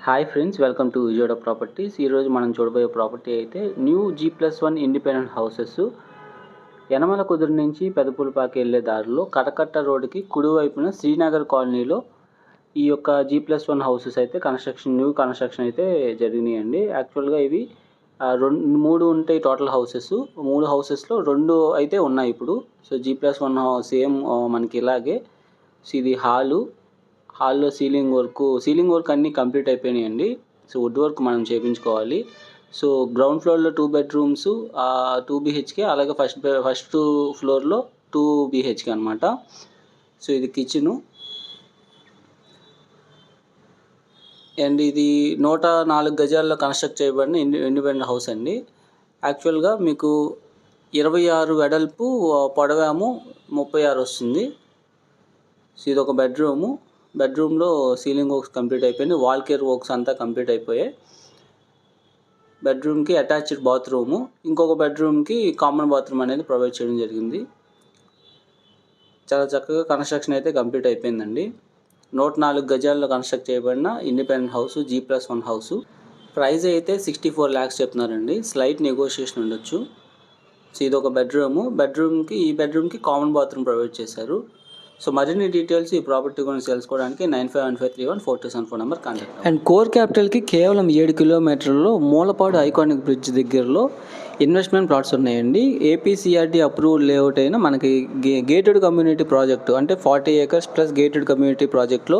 Hi friends, welcome to Vijayawada properties. ఈరోజు మనం చూడబోయే ప్రాపర్టీ అయితే new G+1 independent houses Yanamala కుదురు నుంచి పెదపులపాకి వెళ్ళే దారిలో కటకట్ట రోడ్డుకి కుడివైపున శ్రీనగర్ కాలనీలో ఈ యొక్క G+1 హౌసెస్ అయితే న్యూ కన్స్ట్రక్షన్ అయితే జరిగినాయండి. యాక్చువల్గా ఇవి మూడు ఉంటాయి టోటల్ హౌసెస్. 3 హౌసెస్లో 2 అయితే ఉన్నాయి ఇప్పుడు. సో G+1 సేమ్ మనకి ఇలాగే. సో ఇది హాల్లో సీలింగ్ వర్క్ అన్నీ కంప్లీట్ అయిపోయినాయండి. సో వుడ్ వర్క్ మనం చేయించుకోవాలి. సో గ్రౌండ్ ఫ్లోర్లో 2 బెడ్రూమ్స్ 2 BHK, అలాగే ఫస్ట్ ఫ్లోర్లో 2 BHK అనమాట. సో ఇది కిచెను అండ్ ఇది 104 గజాల్లో కన్స్ట్రక్ట్ చేయబడిన ఇండిపెండెంట్ హౌస్ అండి. యాక్చువల్గా మీకు 26 వెడల్పు, పొడవేమో 36 వస్తుంది. సో ఇది ఒక బెడ్రూమ్లో సీలింగ్ వర్క్స్ కంప్లీట్ అయిపోయింది. వాల్ కేర్ వర్క్స్ అంతా కంప్లీట్ అయిపోయాయి. బెడ్రూమ్కి అటాచ్డ్ బాత్రూము, ఇంకొక బెడ్రూమ్కి కామన్ బాత్రూమ్ అనేది ప్రొవైడ్ చేయడం జరిగింది. చాలా చక్కగా కన్స్ట్రక్షన్ అయితే కంప్లీట్ అయిపోయిందండి. 104 గజాల్లో కన్స్ట్రక్ట్ చేయబడిన independent house G+1 house. Price అయితే 64 lakhs చెప్తున్నారండి. స్లైట్ నెగోషియేషన్ ఉండొచ్చు. సో ఇది ఒక ఈ బెడ్రూమ్కి కామన్ బాత్రూమ్ ప్రొవైడ్ చేశారు. సో మరిన్ని డీటెయిల్స్ ఈ ప్రాపర్టీ గురించి తెలుసుకోవడానికి 9515314274 నెంబర్ కాంటాక్ట్. అండ్ కోర్ క్యాపిటల్కి కేవలం 7 కిలోమీటర్లలో మూలపాడు ఐకానిక్ బ్రిడ్జ్ దగ్గరలో ఇన్వెస్ట్మెంట్ ప్లాట్స్ ఉన్నాయండి. APCRD అప్రూవ్డ్ లేఅవుట్ అయిన మనకి గేటెడ్ కమ్యూనిటీ ప్రాజెక్టు, అంటే 40 acres ప్లస్ గేటెడ్ కమ్యూనిటీ ప్రాజెక్ట్లో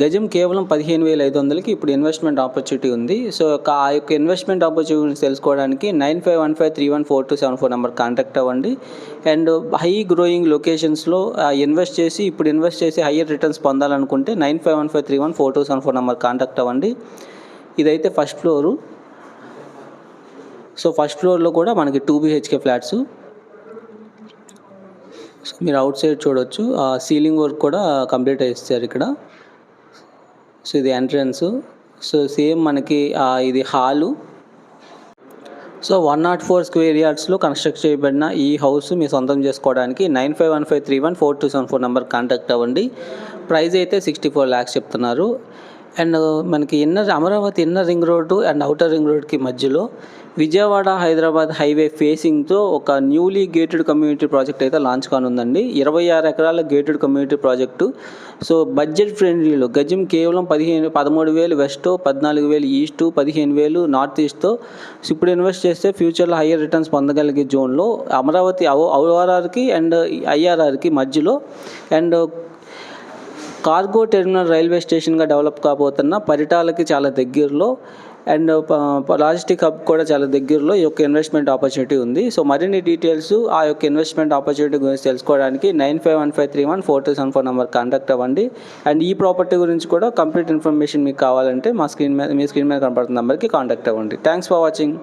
గజం కేవలం 15,500కి ఇప్పుడు ఇన్వెస్ట్మెంట్ ఆపర్చునిటీ ఉంది. సో ఆ యొక్క ఇన్వెస్ట్మెంట్ ఆపర్చునిటీ గురించి తెలుసుకోవడానికి 9515314274 నెంబర్ కాంటాక్ట్ అవ్వండి. అండ్ హై గ్రోయింగ్ లొకేషన్స్లో ఇన్వెస్ట్ చేసి హయ్యర్ రిటర్న్స్ పొందాలనుకుంటే 9515314274 నెంబర్ కాంటాక్ట్ అవ్వండి. ఇదైతే ఫస్ట్ ఫ్లోరు. సో ఫస్ట్ ఫ్లోర్లో కూడా మనకి 2 BHK ఫ్లాట్స్. సో మీరు అవుట్ సైడ్ చూడొచ్చు, సీలింగ్ వర్క్ కూడా కంప్లీట్ చేస్తారు ఇక్కడ. సో ఇది ఎంట్రన్స్. సో సేమ్ మనకి ఇది హాలు. సో 104 స్క్వేర్ యార్డ్స్లో కన్స్ట్రక్ట్ చేయబడిన ఈ హౌస్ మీ సొంతం చేసుకోవడానికి 9515314274 నెంబర్ కాంటాక్ట్ అవ్వండి. ప్రైస్ అయితే 64 lakhs చెప్తున్నారు. అండ్ మనకి Amaravati inner ring road and outer ring రోడ్కి మధ్యలో విజయవాడ హైదరాబాద్ హైవే ఫేసింగ్తో ఒక న్యూలీ గేటెడ్ కమ్యూనిటీ ప్రాజెక్ట్ అయితే లాంచ్ కానుందండి. 26 ఎకరాల gated community project. So budget ఫ్రెండ్లీలో గజం కేవలం 13,000 వెస్ట్, 14,000 ఈస్ట్, 15,000 నార్త్ ఈస్ట్తో ఇప్పుడు ఇన్వెస్ట్ చేస్తే ఫ్యూచర్లో హయ్యర్ రిటర్న్స్ పొందగలిగే జోన్లో అమరావతి ORRకి అండ్ IRRకి మధ్యలో అండ్ కార్గో టెర్మినల్ రైల్వే స్టేషన్గా డెవలప్ కాబోతున్న పరిటాలకి చాలా దగ్గరలో అండ్ లాజిస్టిక్ హబ్ కూడా చాలా దగ్గరలో ఈ యొక్క ఇన్వెస్ట్మెంట్ ఆపర్చునిటీ ఉంది. సో మరిన్ని డీటెయిల్స్ ఆ యొక్క ఇన్వెస్ట్మెంట్ ఆపర్చునిటీ గురించి తెలుసుకోవడానికి 9515314274 నెంబర్ కాంటాక్ట్ అవ్వండి. అండ్ ఈ ప్రాపర్టీ గురించి కూడా కంప్లీట్ ఇన్ఫర్మేషన్ మీకు కావాలంటే మీ స్క్రీన్ మీద కనపడుతున్న నెంబర్కి కాంటాక్ట్ అవ్వండి. Thanks for watching.